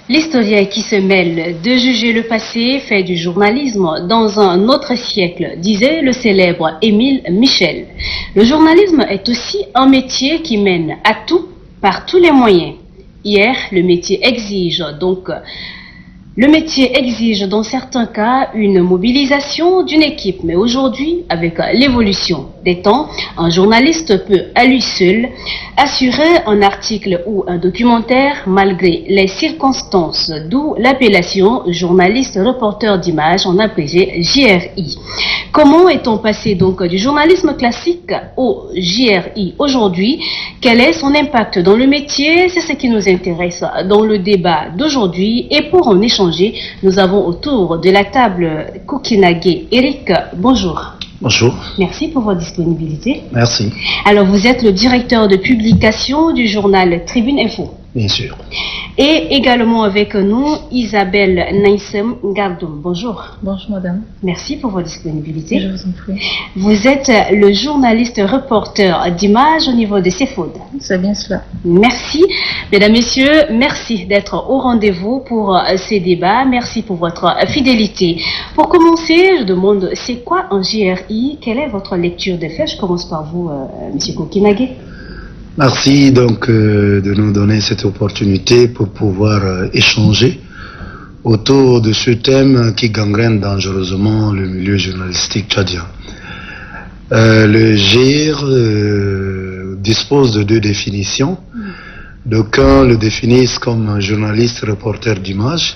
L'historien qui se mêle de juger le passé fait du journalisme dans un autre siècle, disait le célèbre Émile Michel. Le journalisme est aussi un métier qui mène à tout par tous les moyens. Hier, le métier exige dans certains cas une mobilisation d'une équipe, mais aujourd'hui, avec l'évolution des temps, un journaliste peut à lui seul assurer un article ou un documentaire malgré les circonstances, d'où l'appellation journaliste reporter d'images en abrégé JRI. Comment est-on passé donc du journalisme classique au JRI aujourd'hui? Quel est son impact dans le métier? C'est ce qui nous intéresse dans le débat d'aujourd'hui, et pour en échanger, nous avons autour de la table Kokinage Eric. Bonjour. Bonjour. Merci pour votre disponibilité. Merci. Alors, vous êtes le directeur de publication du journal Tribune Info. Bien sûr. Et également avec nous, Isabelle Naïsem Gardoum. Bonjour. Bonjour madame. Merci pour votre disponibilité. Je vous en prie. Vous êtes le journaliste reporter d'images au niveau de CEFOD. C'est bien cela. Merci. Mesdames, Messieurs, merci d'être au rendez-vous pour ces débats. Merci pour votre fidélité. Pour commencer, je demande, c'est quoi un JRI? Quelle est votre lecture des faits? Je commence par vous, Monsieur Kokinage. Merci donc de nous donner cette opportunité pour pouvoir échanger autour de ce thème qui gangrène dangereusement le milieu journalistique tchadien. Le GIR dispose de deux définitions. D'aucuns le définissent comme un journaliste reporter d'images,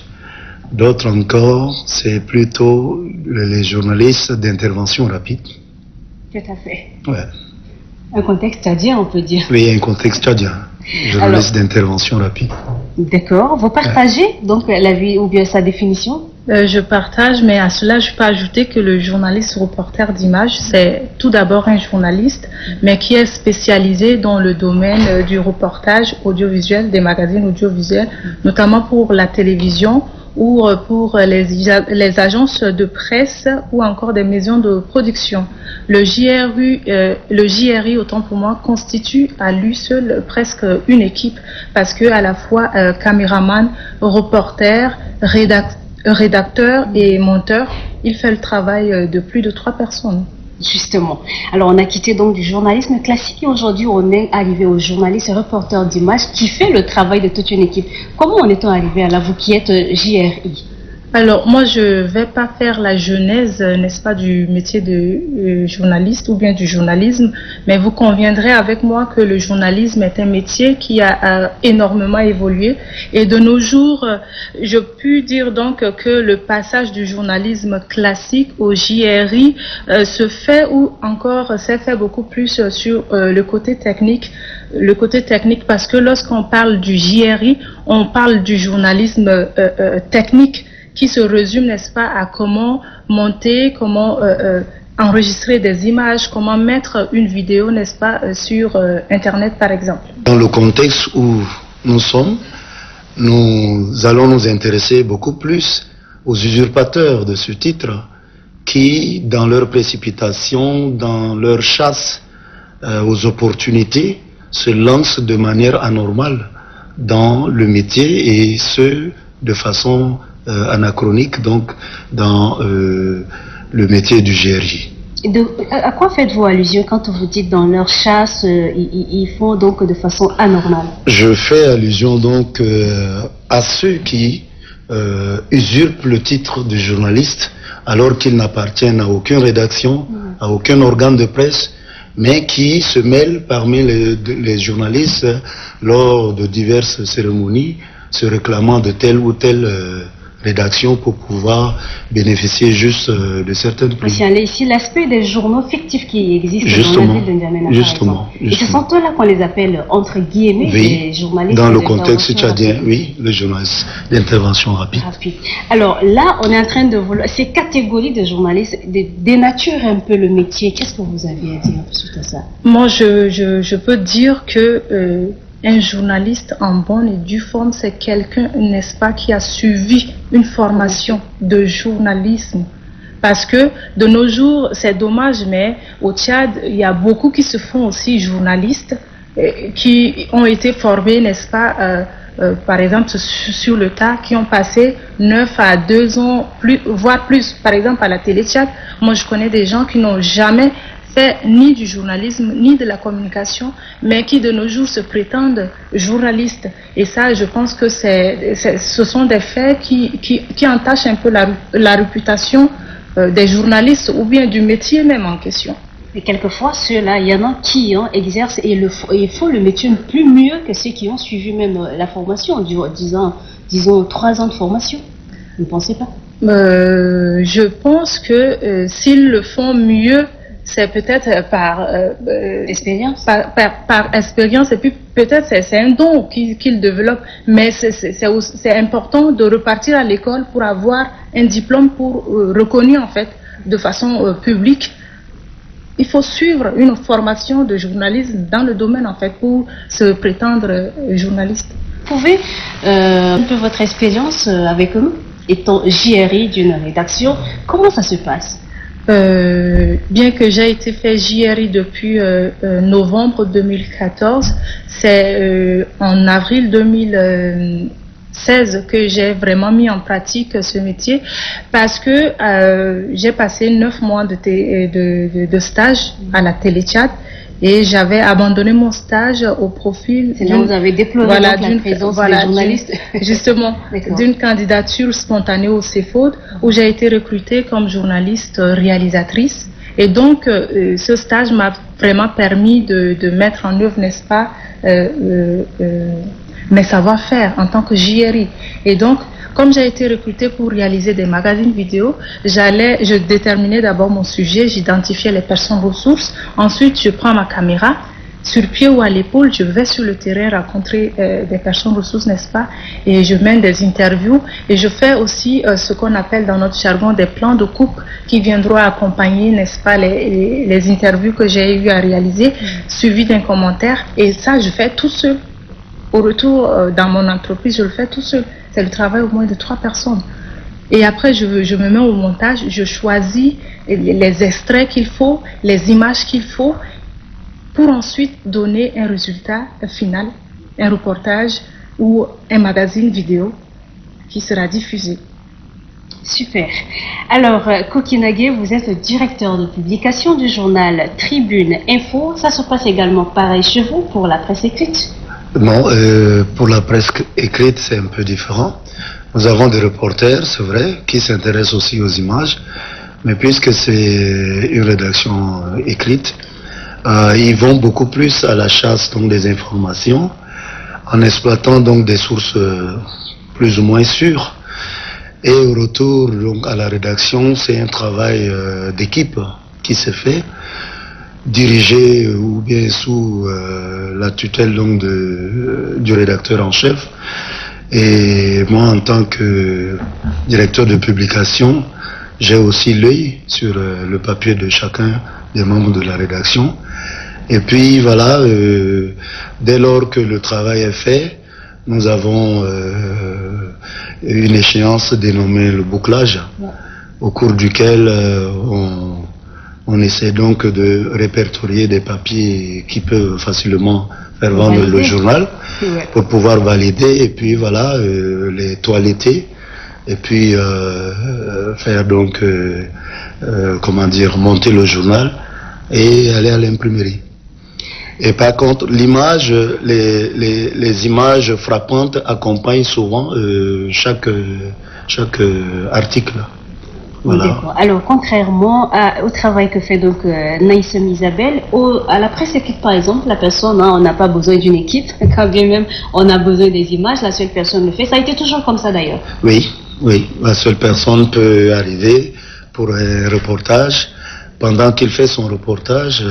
d'autres encore, c'est plutôt les journalistes d'intervention rapide. Tout à fait. Ouais. Un contexte tchadien, on peut dire. Oui, un contexte tchadien. Journaliste d'intervention rapide. D'accord. Vous partagez donc l'avis ou bien sa définition? Je partage, mais à cela, je peux ajouter que le journaliste reporter d'image, c'est tout d'abord un journaliste, mais qui est spécialisé dans le domaine du reportage audiovisuel, des magazines audiovisuels, notamment pour la télévision ou pour les agences de presse ou encore des maisons de production. Le JRI, autant pour moi, constitue à lui seul presque une équipe parce que à la fois caméraman, reporter, rédacteur et monteur, il fait le travail de plus de 3 personnes. Justement. Alors, on a quitté donc du journalisme classique et aujourd'hui, on est arrivé au journaliste reporter d'images qui fait le travail de toute une équipe. Comment en est-on arrivé à là, vous qui êtes JRI? Alors, moi, je ne vais pas faire la genèse, n'est-ce pas, du métier de journaliste ou bien du journalisme, mais vous conviendrez avec moi que le journalisme est un métier qui a énormément évolué. Et de nos jours, je puis dire donc que le passage du journalisme classique au JRI se fait ou encore s'est fait beaucoup plus sur le côté technique. Le côté technique parce que lorsqu'on parle du JRI, on parle du journalisme technique, qui se résume, n'est-ce pas, à comment monter, comment enregistrer des images, comment mettre une vidéo, n'est-ce pas, sur Internet, par exemple. Dans le contexte où nous sommes, nous allons nous intéresser beaucoup plus aux usurpateurs de ce titre qui, dans leur précipitation, dans leur chasse aux opportunités, se lancent de manière anormale dans le métier et ce, de façon anachronique, donc dans le métier du GRI. À quoi faites-vous allusion quand vous dites dans leur chasse, ils font donc de façon anormale? Je fais allusion donc à ceux qui usurpent le titre de journaliste alors qu'ils n'appartiennent à aucune rédaction, à aucun organe de presse, mais qui se mêlent parmi les journalistes lors de diverses cérémonies, se réclamant de telle ou telle rédaction pour pouvoir bénéficier juste de certaines primes. Ici, l'aspect des journaux fictifs qui existent justement, dans la ville de N'Djamena, justement. Et ce sont eux-là qu'on les appelle, entre guillemets, les journalistes dans le contexte tchadien, oui, les journalistes d'intervention rapide. Alors là, on est en train de vouloir, ces catégories de journalistes dénaturent un peu le métier. Qu'est-ce que vous avez à dire suite à ça? Moi, je peux dire que un journaliste en bonne et due forme, c'est quelqu'un, n'est-ce pas, qui a suivi une formation de journalisme. Parce que de nos jours, c'est dommage, mais au Tchad, il y a beaucoup qui se font aussi journalistes, qui ont été formés, n'est-ce pas, par exemple, sur le tas, qui ont passé 9 à 2 ans, voire plus. Par exemple, à la Téléchat, moi je connais des gens qui n'ont jamais fait ni du journalisme, ni de la communication, mais qui de nos jours se prétendent journalistes. Et ça, je pense que ce sont des faits qui entachent un peu la réputation des journalistes ou bien du métier même en question. Et quelquefois, ceux-là, il y en a qui exercent et font le métier plus mieux que ceux qui ont suivi même la formation, disons 3 ans de formation. Vous ne pensez pas? Je pense que s'ils le font mieux, c'est peut-être par expérience. Par expérience, et puis peut-être c'est un don qu'ils développent. Mais c'est important de repartir à l'école pour avoir un diplôme reconnu en fait de façon publique. Il faut suivre une formation de journalisme dans le domaine en fait pour se prétendre journaliste. Vous pouvez un peu votre expérience avec nous, étant JRI d'une rédaction, comment ça se passe? Bien que j'ai été fait JRI depuis novembre 2014, c'est en avril 2016 que j'ai vraiment mis en pratique ce métier parce que j'ai passé 9 mois de stage à la Téléchat et j'avais abandonné mon stage au profil. C'est là où vous avez déploré la présence des journalistes. Justement, d'une candidature spontanée au CEFOD où j'ai été recrutée comme journaliste réalisatrice. Et donc, ce stage m'a vraiment permis de mettre en œuvre, n'est-ce pas, mes savoir-faire en tant que JRI. Et donc, comme j'ai été recrutée pour réaliser des magazines vidéo, je déterminais d'abord mon sujet, j'identifiais les personnes ressources. Ensuite, je prends ma caméra, sur pied ou à l'épaule, je vais sur le terrain rencontrer des personnes ressources, n'est-ce pas? Et je mène des interviews et je fais aussi ce qu'on appelle dans notre jargon des plans de coupe qui viendront accompagner, n'est-ce pas, les interviews que j'ai eu à réaliser, suivies d'un commentaire. Et ça, je fais tout seul. Au retour, dans mon entreprise, je le fais tout seul. C'est le travail au moins de 3 personnes. Et après, je me mets au montage, je choisis les extraits qu'il faut, les images qu'il faut, pour ensuite donner un résultat final, un reportage ou un magazine vidéo qui sera diffusé. Super. Alors, Kokinage, vous êtes le directeur de publication du journal Tribune Info. Ça se passe également pareil chez vous pour la presse écrite? Non, pour la presse écrite, c'est un peu différent. Nous avons des reporters, c'est vrai, qui s'intéressent aussi aux images, mais puisque c'est une rédaction écrite, ils vont beaucoup plus à la chasse donc, des informations, en exploitant donc des sources plus ou moins sûres. Et au retour donc, à la rédaction, c'est un travail d'équipe qui se fait, dirigé ou bien sous la tutelle donc du rédacteur en chef. Et moi, en tant que directeur de publication, j'ai aussi l'œil sur le papier de chacun des membres de la rédaction. Et puis voilà, dès lors que le travail est fait, nous avons une échéance dénommée le bouclage, au cours duquel on essaie donc de répertorier des papiers qui peuvent facilement faire vendre le journal pour pouvoir valider et puis voilà, les toiletter et puis faire donc, comment dire, monter le journal et aller à l'imprimerie. Et par contre, l'image, les images frappantes accompagnent souvent chaque article. Voilà. Alors, contrairement au travail que fait donc Naïsem Isabelle, à la presse écrite par exemple, la personne, on n'a pas besoin d'une équipe, quand bien même on a besoin des images, la seule personne le fait. Ça a été toujours comme ça d'ailleurs. Oui, la seule personne peut arriver pour un reportage. Pendant qu'il fait son reportage,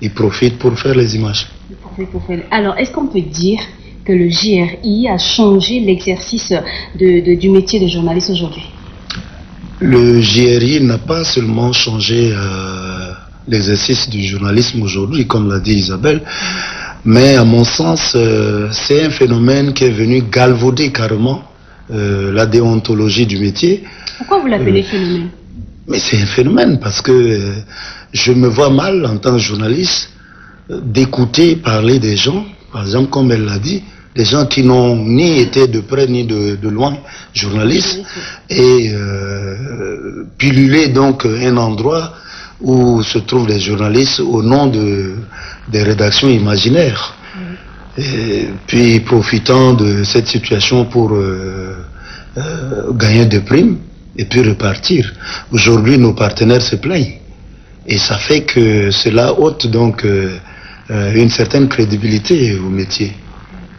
il profite pour faire les images. Alors, est-ce qu'on peut dire que le JRI a changé l'exercice du métier de journaliste aujourd'hui? Le JRI n'a pas seulement changé l'exercice du journalisme aujourd'hui, comme l'a dit Isabelle, mais à mon sens, c'est un phénomène qui est venu galvauder carrément la déontologie du métier. Pourquoi vous l'appelez phénomène? Mais c'est un phénomène parce que je me vois mal en tant que journaliste d'écouter parler des gens, par exemple comme elle l'a dit, des gens qui n'ont ni été de près ni de loin journalistes, et pulluler donc un endroit où se trouvent des journalistes au nom des rédactions imaginaires. Et puis profitant de cette situation pour gagner des primes et puis repartir. Aujourd'hui, nos partenaires se plaignent. Et ça fait que cela ôte donc une certaine crédibilité au métier.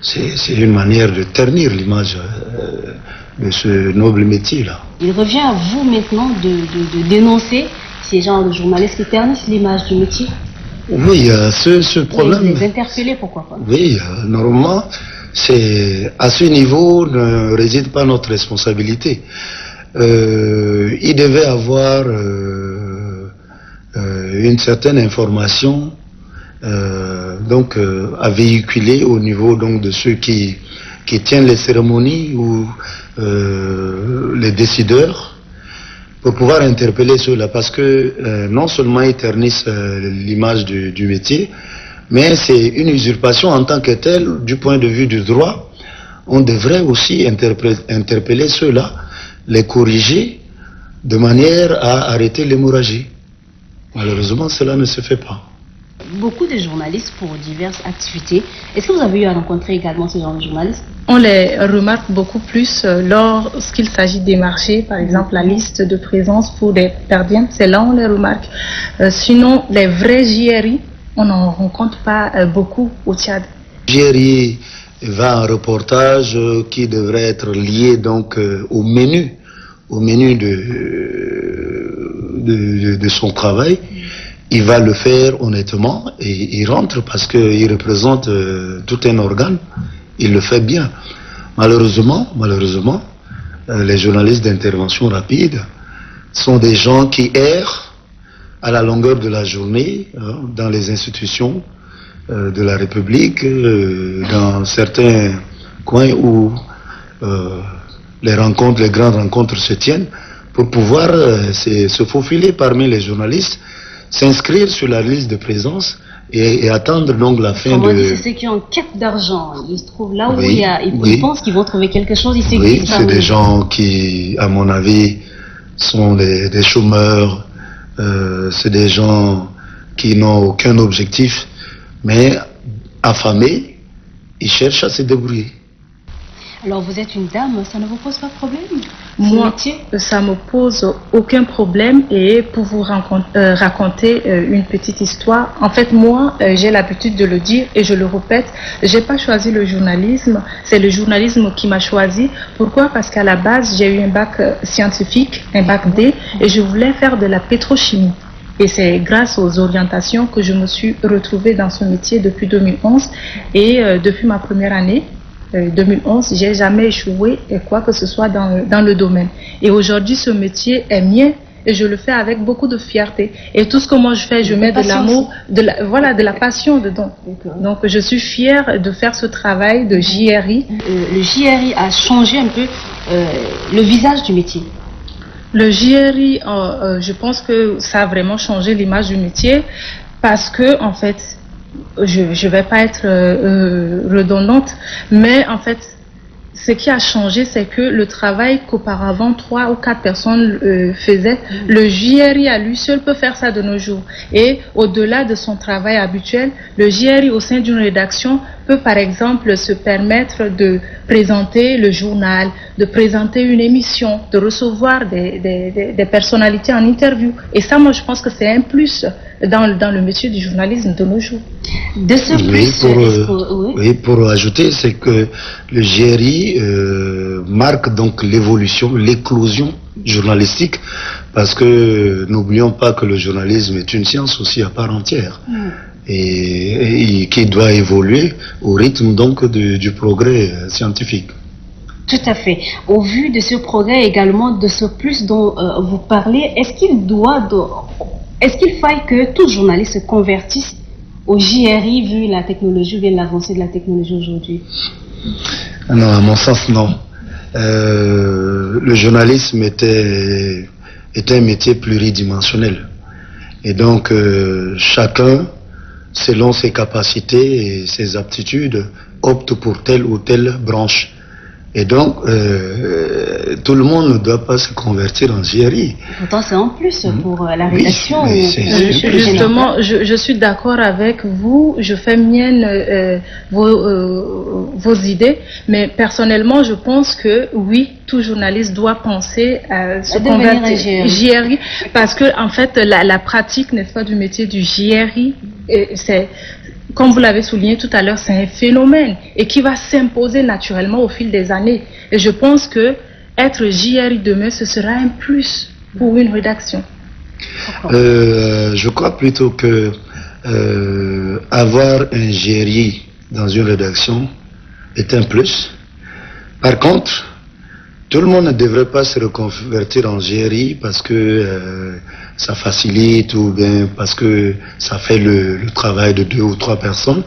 C'est une manière de ternir l'image de ce noble métier-là. Il revient à vous maintenant de dénoncer ces genres de journalistes qui ternissent l'image du métier. Oui, ce problème... Les interpeller, pourquoi pas? Oui, normalement, à ce niveau ne réside pas notre responsabilité. Il devait avoir une certaine information à véhiculer au niveau donc de ceux qui tiennent les cérémonies ou les décideurs, pour pouvoir interpeller ceux-là, parce que non seulement ils ternissent l'image du métier, mais c'est une usurpation en tant que telle du point de vue du droit. On devrait aussi interpeller ceux-là, les corriger de manière à arrêter l'hémorragie. Malheureusement, cela ne se fait pas. Beaucoup de journalistes pour diverses activités. Est-ce que vous avez eu à rencontrer également ce genre de journalistes? On les remarque beaucoup plus lorsqu'il s'agit des marchés, par exemple la liste de présence pour des gardiens, c'est là on les remarque. Sinon, les vrais JRI, on n'en rencontre pas beaucoup au Tchad. JRI va en reportage qui devrait être lié donc au menu de son travail. Il va le faire honnêtement et il rentre parce qu'il représente tout un organe. Il le fait bien. Malheureusement, les journalistes d'intervention rapide sont des gens qui errent à la longueur de la journée dans les institutions de la République, dans certains coins où les grandes rencontres se tiennent, pour pouvoir se faufiler parmi les journalistes, s'inscrire sur la liste de présence et attendre donc la fin de... C'est ceux qui ont quête d'argent. Ils se trouvent là où ils pensent qu'ils vont trouver quelque chose. Oui, c'est des gens qui, à mon avis, sont des chômeurs. C'est des gens qui n'ont aucun objectif, mais affamés, ils cherchent à se débrouiller. Alors vous êtes une dame, ça ne vous pose pas de problème? Moi, ça me pose aucun problème. Et pour vous raconter une petite histoire, en fait moi j'ai l'habitude de le dire et je le répète, j'ai pas choisi le journalisme, c'est le journalisme qui m'a choisi. Pourquoi? Parce qu'à la base j'ai eu un bac scientifique, un bac D, et je voulais faire de la pétrochimie. Et c'est grâce aux orientations que je me suis retrouvée dans ce métier depuis 2011. Et depuis ma première année, 2011, j'ai jamais échoué et quoi que ce soit dans le domaine. Et aujourd'hui, ce métier est mien et je le fais avec beaucoup de fierté. Et tout ce que moi je fais, je mets de l'amour, de la passion dedans. Donc je suis fière de faire ce travail de JRI. Le JRI a changé un peu le visage du métier. Le JRI, je pense que ça a vraiment changé l'image du métier parce que en fait, je vais pas être redondante, mais en fait, ce qui a changé, c'est que le travail qu'auparavant 3 ou 4 personnes faisaient, le JRI à lui seul peut faire ça de nos jours. Et au-delà de son travail habituel, le JRI au sein d'une rédaction peut par exemple se permettre de présenter le journal, de présenter une émission, de recevoir des personnalités en interview. Et ça, moi, je pense que c'est un plus dans le métier du journalisme de nos jours. De ce plus, pour ajouter, c'est que le JRI marque donc l'évolution, l'éclosion journalistique, parce que n'oublions pas que le journalisme est une science aussi à part entière. Et qui doit évoluer au rythme donc du progrès scientifique. Tout à fait. Au vu de ce progrès également, de ce plus dont vous parlez, est-ce qu'il faille que tout journaliste se convertisse au JRI vu la technologie, vu l'avancée de la technologie aujourd'hui? Non, à mon sens, non. Le journalisme est un métier pluridimensionnel. Et donc, chacun, selon ses capacités et ses aptitudes, optent pour telle ou telle branche. Et donc, tout le monde ne doit pas se convertir en JRI. Pourtant, c'est en plus pour la rédaction. Oui, justement, je suis d'accord avec vous. Je fais mienne vos idées. Mais personnellement, je pense que oui, tout journaliste doit penser à se convertir en JRI. Parce que, en fait, la pratique, n'est-ce pas, du métier du JRI, c'est... Comme vous l'avez souligné tout à l'heure, c'est un phénomène et qui va s'imposer naturellement au fil des années. Et je pense que être JRI demain, ce sera un plus pour une rédaction. Je crois plutôt que avoir un JRI dans une rédaction est un plus. Par contre, tout le monde ne devrait pas se reconvertir en JRI parce que ça facilite ou bien parce que ça fait le travail de 2 ou 3 personnes.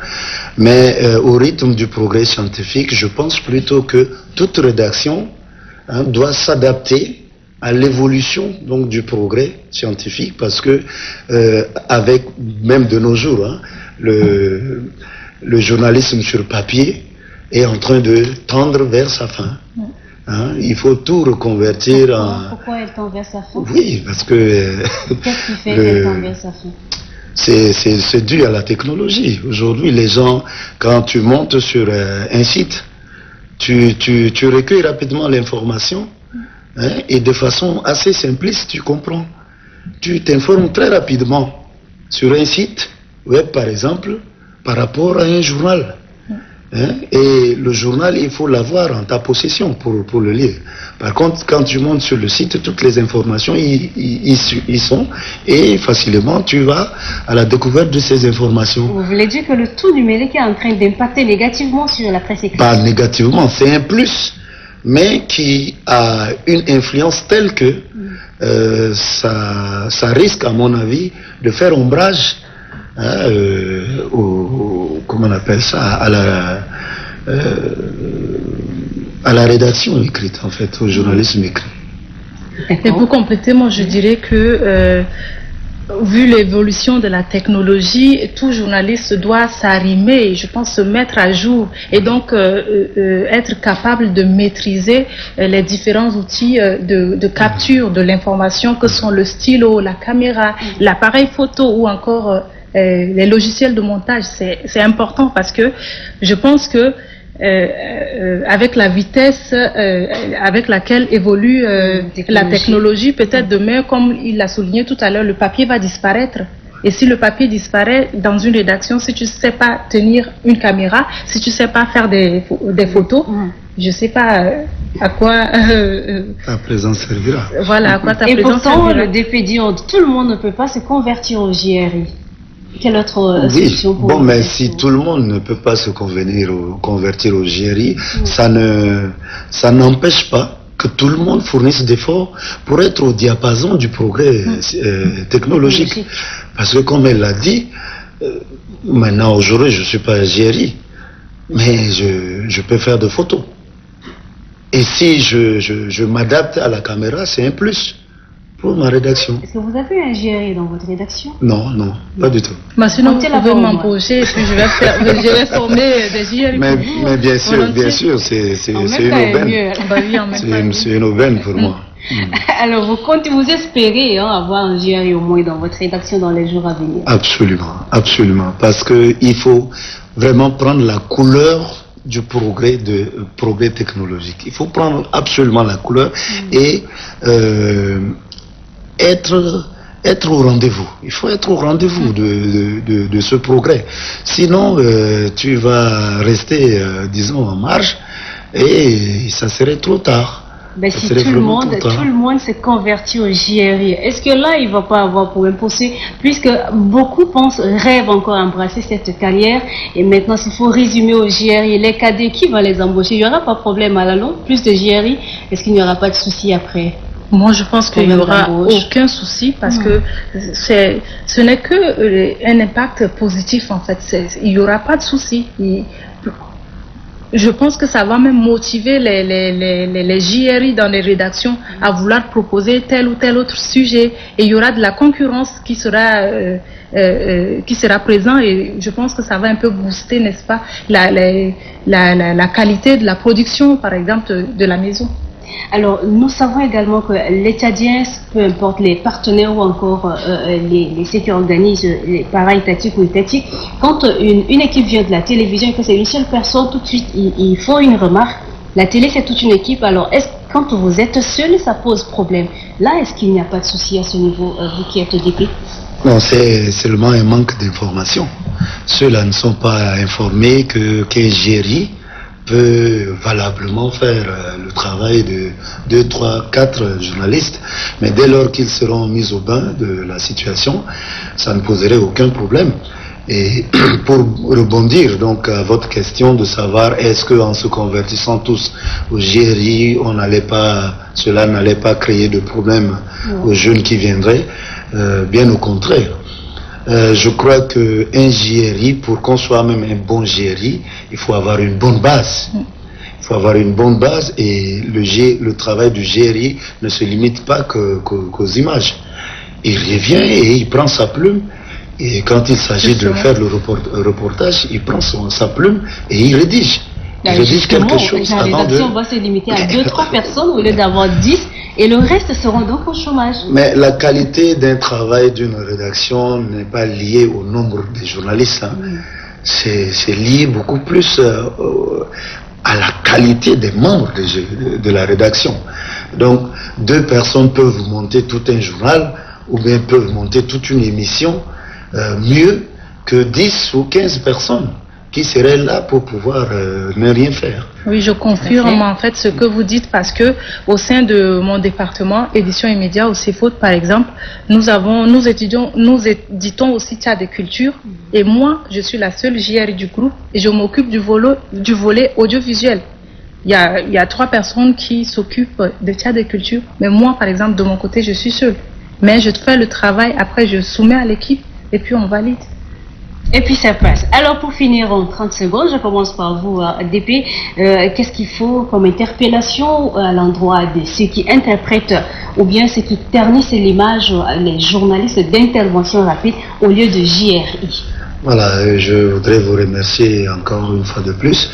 Mais au rythme du progrès scientifique, je pense plutôt que toute rédaction doit s'adapter à l'évolution donc du progrès scientifique parce que avec même de nos jours, le journalisme sur papier est en train de tendre vers sa fin. Il faut tout reconvertir Pourquoi elle tend vers sa fin? Oui, parce que... Qu'est-ce qui fait qu'elle tend vers sa fin? C'est dû à la technologie. Aujourd'hui, les gens, quand tu montes sur un site, tu recueilles rapidement l'information et de façon assez simpliste, tu comprends. Tu t'informes très rapidement sur un site web, par exemple, par rapport à un journal. Et le journal, il faut l'avoir en ta possession pour le lire. Par contre, quand tu montes sur le site, toutes les informations y sont et facilement tu vas à la découverte de ces informations. Vous voulez dire que le tout numérique est en train d'impacter négativement sur la presse écrite? Pas négativement, c'est un plus, mais qui a une influence telle que ça risque, à mon avis, de faire ombrage comment on appelle ça, à la rédaction écrite, en fait, au journalisme écrit. Et pour compléter, moi je dirais que vu l'évolution de la technologie, tout journaliste doit s'arrimer, je pense se mettre à jour et donc être capable de maîtriser les différents outils de capture de l'information que sont le stylo, la caméra, l'appareil photo ou encore les logiciels de montage. C'est important parce que je pense que avec la vitesse avec laquelle évolue la technologie, peut-être demain, comme il l'a souligné tout à l'heure, le papier va disparaître. Et si le papier disparaît dans une rédaction, si tu ne sais pas tenir une caméra, si tu ne sais pas faire des photos, je ne sais pas à quoi ta présence servira. Voilà, à quoi ta présence présence servira. Et pourtant, servira. le DP dit tout le monde ne peut pas se convertir au JRI. Quelle autre solution pour mais si tout le monde ne peut pas se convertir au JRI, ça n'empêche pas que tout le monde fournisse des efforts pour être au diapason du progrès technologique. Parce que comme elle l'a dit, maintenant aujourd'hui je ne suis pas un JRI, mais je peux faire des photos. Et si je m'adapte à la caméra, c'est un plus pour ma rédaction. Est-ce que vous avez un JRI dans votre rédaction? Non, pas du tout. Mais sinon, vous pouvez m'embaucher et puis je vais former des JRI. Mais bien sûr, c'est une aubaine. C'est une aubaine pour moi. Alors, vous espérez avoir un JRI au moins dans votre rédaction dans les jours à venir? Absolument. Parce qu'il faut vraiment prendre la couleur du progrès technologique. Il faut prendre absolument la couleur et être au rendez-vous. Il faut être au rendez-vous de ce progrès. Sinon, tu vas rester, disons, en marge et ça serait trop tard. Ben si tout le monde se convertit au JRI, est-ce que là, il ne va pas avoir pour imposer, puisque beaucoup rêvent encore embrasser cette carrière, et maintenant, s'il faut résumer au JRI, les cadets, qui va les embaucher? Il n'y aura pas de problème à la longue, plus de JRI, est-ce qu'il n'y aura pas de souci après? Moi, je pense qu'il n'y aura aucun souci parce que ce n'est qu'un impact positif, en fait. Il n'y aura pas de souci. Je pense que ça va même motiver les JRI dans les rédactions à vouloir proposer tel ou tel autre sujet. Et il y aura de la concurrence qui sera qui sera présent, et je pense que ça va un peu booster, n'est-ce pas, la qualité de la production, par exemple, de la maison. Alors, nous savons également que les Tchadiens, peu importe les partenaires ou encore ceux qui organisent les para-étatiques ou étatiques, quand une équipe vient de la télévision et que c'est une seule personne, tout de suite, ils font une remarque. La télé, c'est toute une équipe. Alors, quand vous êtes seul, ça pose problème. Là, est-ce qu'il n'y a pas de souci à ce niveau, vous qui êtes DP? Non, c'est seulement un manque d'information. Ceux-là ne sont pas informés qu'un GRI peut valablement faire le travail de 2, 3, 4 journalistes, mais dès lors qu'ils seront mis au bain de la situation, ça ne poserait aucun problème. Et pour rebondir donc à votre question de savoir est-ce qu'en se convertissant tous au GRI, cela n'allait pas créer de problème aux jeunes qui viendraient, bien au contraire. Je crois qu'un GRI, pour qu'on soit même un bon GRI, il faut avoir une bonne base. Il faut avoir une bonne base, et le travail du GRI ne se limite pas qu'aux images. Il revient et il prend sa plume, et quand il s'agit de faire le reportage, il prend sa plume et il rédige. Il rédige quelque chose la rédaction va se limiter à 2-3 personnes au lieu d'avoir 10, et le reste seront donc au chômage. Mais la qualité d'un travail d'une rédaction n'est pas liée au nombre de journalistes. Hein. C'est lié beaucoup plus à la qualité des membres de la rédaction. Donc, 2 personnes peuvent monter tout un journal, ou bien peuvent monter toute une émission, mieux que 10 ou 15 personnes qui seraient là pour pouvoir ne rien faire. Oui, je confirme en fait ce que vous dites, parce que au sein de mon département, édition et médias, au CEFOT par exemple, nous éditons aussi Tchad et Culture, et moi, je suis la seule JRI du groupe, et je m'occupe du volet audiovisuel. Il y a 3 personnes qui s'occupent de Tchad et Culture, mais moi, par exemple, de mon côté, je suis seule. Mais je fais le travail, après je soumets à l'équipe, et puis on valide. Et puis ça passe. Alors pour finir en 30 secondes, je commence par vous, DP. Qu'est-ce qu'il faut comme interpellation à l'endroit de ceux qui interprètent ou bien ceux qui ternissent l'image, les journalistes d'intervention rapide au lieu de JRI? Voilà, je voudrais vous remercier encore une fois de plus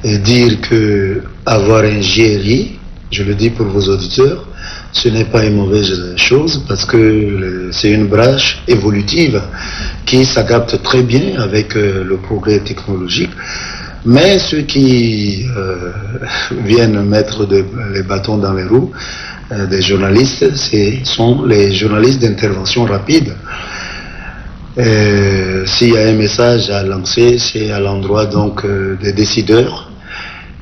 et dire que avoir un JRI, je le dis pour vos auditeurs, ce n'est pas une mauvaise chose, parce que c'est une branche évolutive qui s'adapte très bien avec le progrès technologique. Mais ceux qui viennent mettre les bâtons dans les roues des journalistes, ce sont les journalistes d'intervention rapide. S'il y a un message à lancer, c'est à l'endroit donc des décideurs.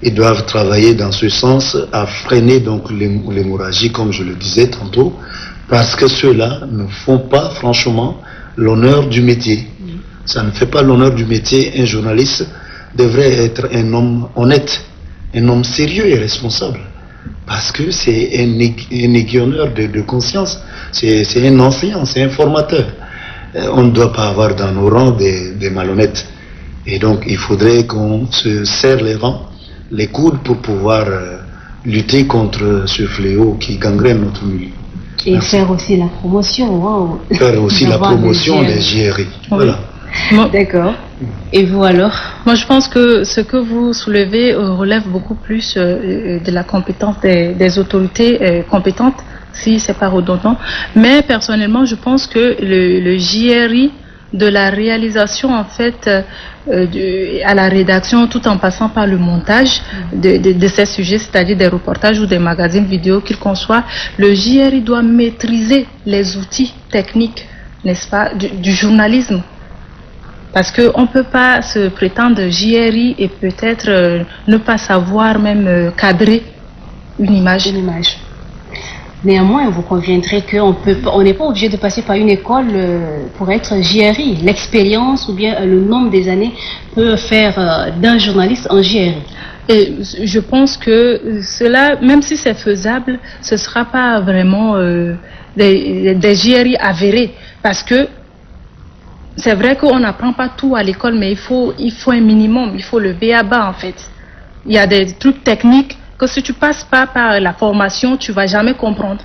Ils doivent travailler dans ce sens à freiner donc l'hémorragie, comme je le disais tantôt, parce que ceux-là ne font pas franchement l'honneur du métier. Ça ne fait pas l'honneur du métier. Un journaliste devrait être un homme honnête, un homme sérieux et responsable, parce que c'est un aiguillonneur de conscience, c'est un enseignant, c'est un formateur. On ne doit pas avoir dans nos rangs des malhonnêtes. Et donc il faudrait qu'on se serre les rangs, les coudes, pour pouvoir lutter contre ce fléau qui gangrène notre milieu. Et faire aussi la promotion. Faire aussi la promotion des JRI. Voilà. D'accord. Et vous alors? Moi je pense que ce que vous soulevez relève beaucoup plus de la compétence des autorités compétentes, si c'est pas redondant. Mais personnellement je pense que le JRI, de la réalisation en fait à la rédaction, tout en passant par le montage de ces sujets, c'est-à-dire des reportages ou des magazines vidéo qu'il conçoit, le JRI doit maîtriser les outils techniques, n'est-ce pas, du journalisme. Parce qu'on ne peut pas se prétendre JRI et peut-être ne pas savoir même cadrer une image. Néanmoins, vous conviendrez qu'on n'est pas obligé de passer par une école pour être JRI. L'expérience ou bien le nombre des années peut faire d'un journaliste un JRI. Et je pense que cela, même si c'est faisable, ce ne sera pas vraiment des JRI avérés. Parce que c'est vrai qu'on n'apprend pas tout à l'école, mais il faut un minimum, il faut le b.a.-ba en fait. Il y a des trucs techniques que si tu passes pas par la formation, tu vas jamais comprendre.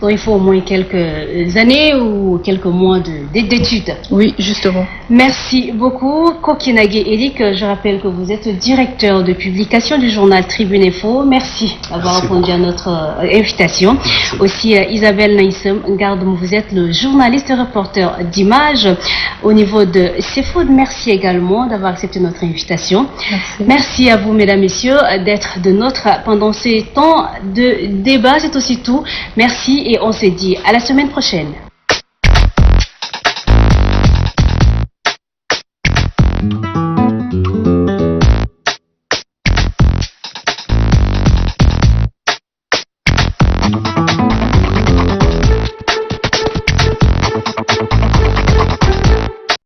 Donc il faut au moins quelques années ou quelques mois d'études. Oui, justement. Merci beaucoup. Kokinage Eric, je rappelle que vous êtes directeur de publication du journal Tribune Info. Merci d'avoir répondu à notre invitation. Merci. Aussi, Isabelle Naïsem Ngardou, vous êtes le journaliste et reporter d'Images au niveau de CFOD. Merci également d'avoir accepté notre invitation. Merci. Merci à vous, mesdames, messieurs, d'être de nôtres pendant ces temps de débat. C'est aussi tout. Merci et on se dit à la semaine prochaine.